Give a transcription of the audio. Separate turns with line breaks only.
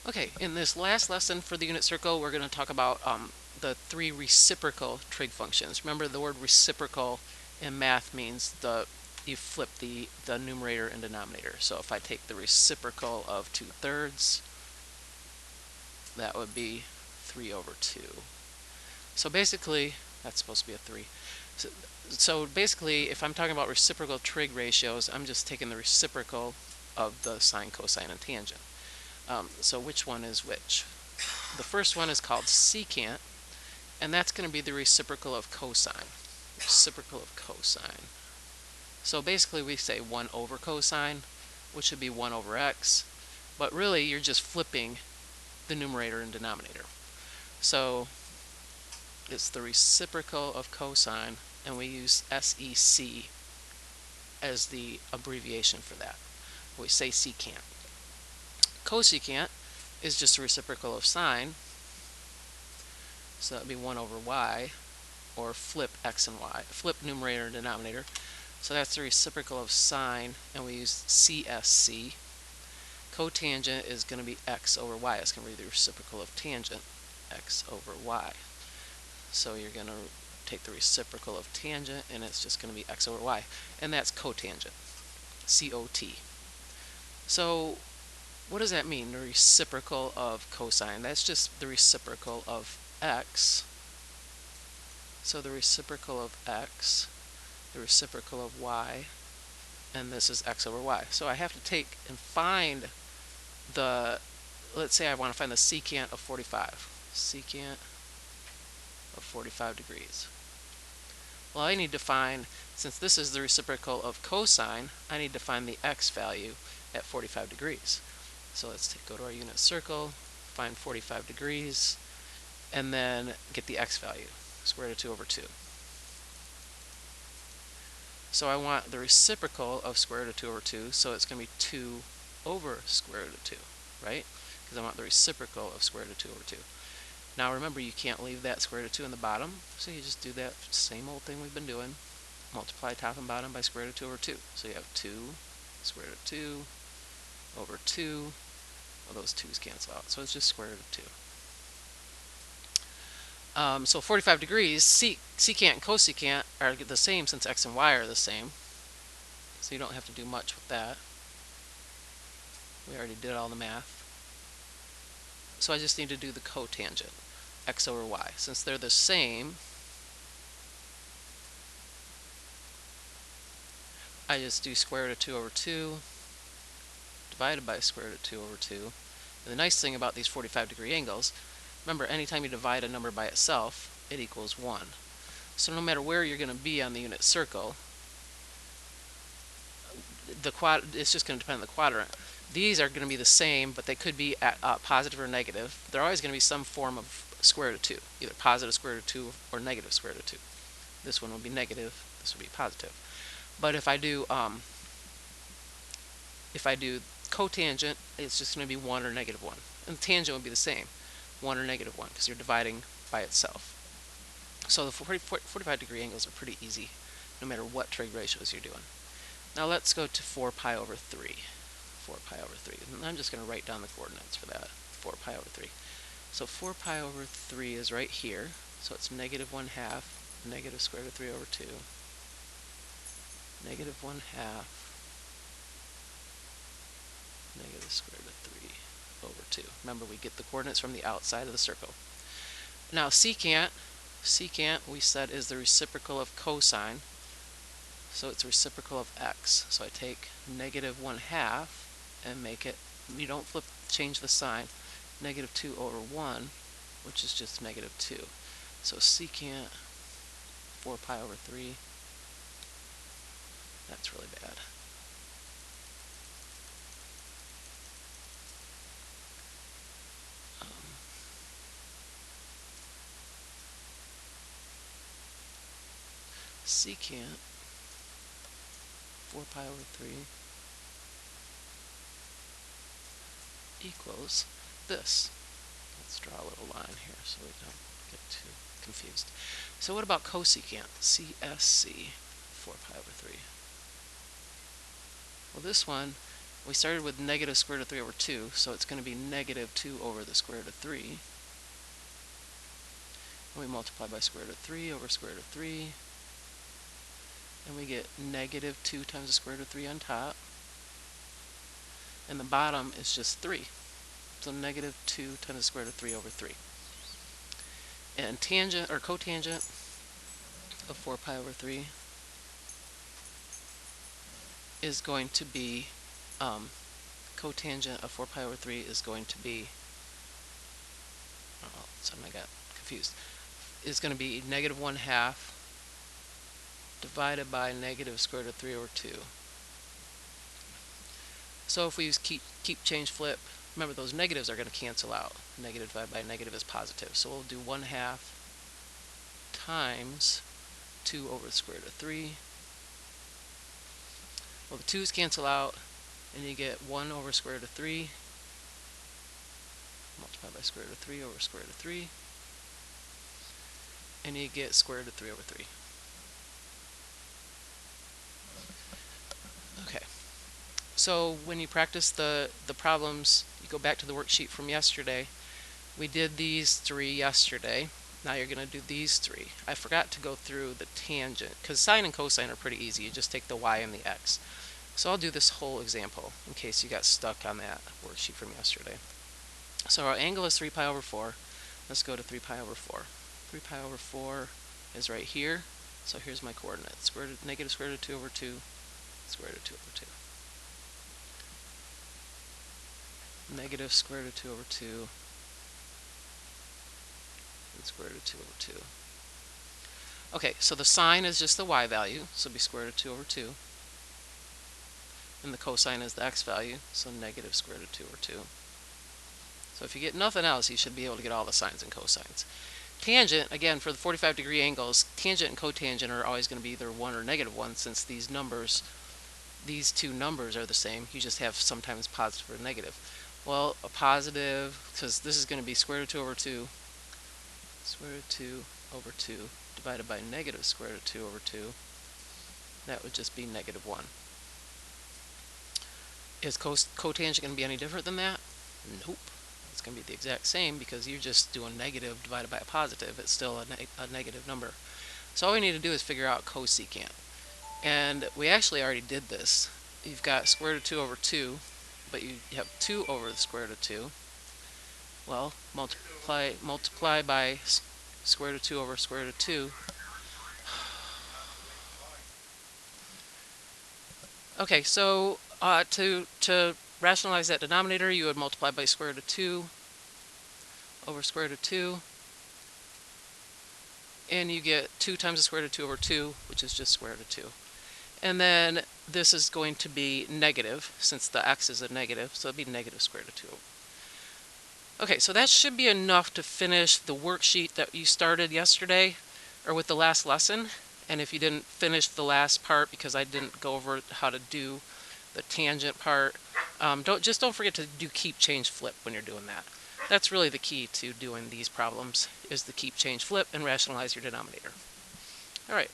Okay, in this last lesson for the unit circle, we're going to talk about the three reciprocal trig functions. Remember, the word reciprocal in math means you flip the numerator and denominator. So if I take the reciprocal of 2/3, that would be 3 over 2. So basically, that's supposed to be a 3. So basically, if I'm talking about reciprocal trig ratios, I'm just taking the reciprocal of the sine, cosine, and tangent. So which one is which? The first one is called secant, and that's going to be the reciprocal of cosine. Reciprocal of cosine. So basically we say 1 over cosine, which should be 1 over x, but really you're just flipping the numerator and denominator. So it's the reciprocal of cosine, and we use SEC as the abbreviation for that. We say secant. Cosecant is just a reciprocal of sine, so that would be 1 over y, or flip x and y, flip numerator and denominator. So that's the reciprocal of sine, and we use CSC. Cotangent is going to be x over y. It's going to be the reciprocal of tangent, x over y. So you're going to take the reciprocal of tangent, and it's just going to be x over y. And that's cotangent, COT. So what does that mean, the reciprocal of cosine? That's just the reciprocal of x. So the reciprocal of x, the reciprocal of y, and this is x over y. So I have to take and find let's say I want to find the secant of 45. Secant of 45 degrees. Well, I need to find, since this is the reciprocal of cosine, I need to find the x value at 45 degrees. So let's go to our unit circle, find 45 degrees, and then get the x value, square root of 2 over 2. So I want the reciprocal of square root of 2 over 2, so it's going to be 2 over square root of 2, right? Because I want the reciprocal of square root of 2 over 2. Now remember, you can't leave that square root of 2 in the bottom, so you just do that same old thing we've been doing. Multiply top and bottom by square root of 2 over 2. So you have 2 square root of 2 over 2. Well, those 2's cancel out, so it's just square root of 2. So 45 degrees, secant and cosecant are the same since x and y are the same. So you don't have to do much with that. We already did all the math. So I just need to do the cotangent, x over y. Since they're the same, I just do square root of 2 over 2 divided by square root of 2 over 2. And the nice thing about these 45-degree angles, remember, anytime you divide a number by itself, it equals 1. So no matter where you're going to be on the unit circle, it's just going to depend on the quadrant. These are going to be the same, but they could be at positive or negative. They're always going to be some form of square root of 2, either positive square root of 2 or negative square root of 2. This one will be negative, this will be positive. But if I do cotangent, it's just going to be 1 or negative 1. And the tangent would be the same, 1 or negative 1, because you're dividing by itself. So the 45-degree angles are pretty easy, no matter what trig ratios you're doing. Now let's go to 4 pi over 3. 4 pi over 3. And I'm just going to write down the coordinates for that. 4 pi over 3. So 4 pi over 3 is right here. So it's negative 1/2, negative square root of 3 over 2, negative 1/2, negative square root of 3 over 2. Remember, we get the coordinates from the outside of the circle. Now secant we said is the reciprocal of cosine. So it's reciprocal of x. So I take negative 1/2 and make it, you don't change the sign, negative 2 over 1, which is just negative 2. So secant 4 pi over 3, that's really bad. Secant 4 pi over 3 equals this. Let's draw a little line here so we don't get too confused. So what about cosecant? CSC 4 pi over 3. Well, this one We started with negative square root of 3 over 2, so it's going to be negative 2 over the square root of 3. And we multiply by square root of 3 over square root of 3. And we get negative 2 times the square root of 3 on top. And the bottom is just 3. So negative 2 times the square root of 3 over 3. And tangent or cotangent of 4 pi over 3 is going to be, cotangent of 4 pi over 3 is going to be, oh, something I got confused, is going to be negative 1/2 divided by negative square root of 3 over 2. So if we use keep change flip, remember those negatives are going to cancel out. Negative divided by negative is positive. So we'll do 1/2 times 2 over the square root of 3. Well, the 2's cancel out, and you get 1 over square root of 3 multiplied by square root of 3 over square root of 3, and you get square root of 3 over 3. Okay, so when you practice the problems, you go back to the worksheet from yesterday. We did these 3 yesterday. Now you're going to do these 3. I forgot to go through the tangent, because sine and cosine are pretty easy. You just take the y and the x. So I'll do this whole example in case you got stuck on that worksheet from yesterday. So our angle is 3 pi over 4. Let's go to 3 pi over 4. 3 pi over 4 is right here. So here's my coordinates. Negative square root of 2 over 2, square root of 2 over 2. Negative square root of 2 over 2, and square root of 2 over 2. Okay, so the sine is just the y value, so it'll be square root of 2 over 2. And the cosine is the x value, so negative square root of 2 over 2. So if you get nothing else, you should be able to get all the sines and cosines. Tangent, again, for the 45-degree angles, tangent and cotangent are always going to be either 1 or negative 1, since these two numbers are the same. You just have sometimes positive or negative. Well, a positive, because this is going to be square root of 2 over 2, square root of 2 over 2 divided by negative square root of 2 over 2. That would just be negative 1. Is cotangent going to be any different than that? Nope. It's going to be the exact same, because you're just doing negative divided by a positive. It's still a negative number. So all we need to do is figure out cosecant. And we actually already did this. You've got square root of 2 over 2, but you have 2 over the square root of 2. Well, multiply by square root of 2 over square root of 2. Okay, so to rationalize that denominator, you would multiply by square root of 2 over square root of 2. And you get 2 times the square root of 2 over 2, which is just square root of 2. And then this is going to be negative, since the x is a negative, so it'll be negative square root of 2. Okay, so that should be enough to finish the worksheet that you started yesterday, or with the last lesson. And if you didn't finish the last part because I didn't go over how to do the tangent part, don't forget to do keep change flip when you're doing that. That's really the key to doing these problems, is the keep change flip and rationalize your denominator. All right.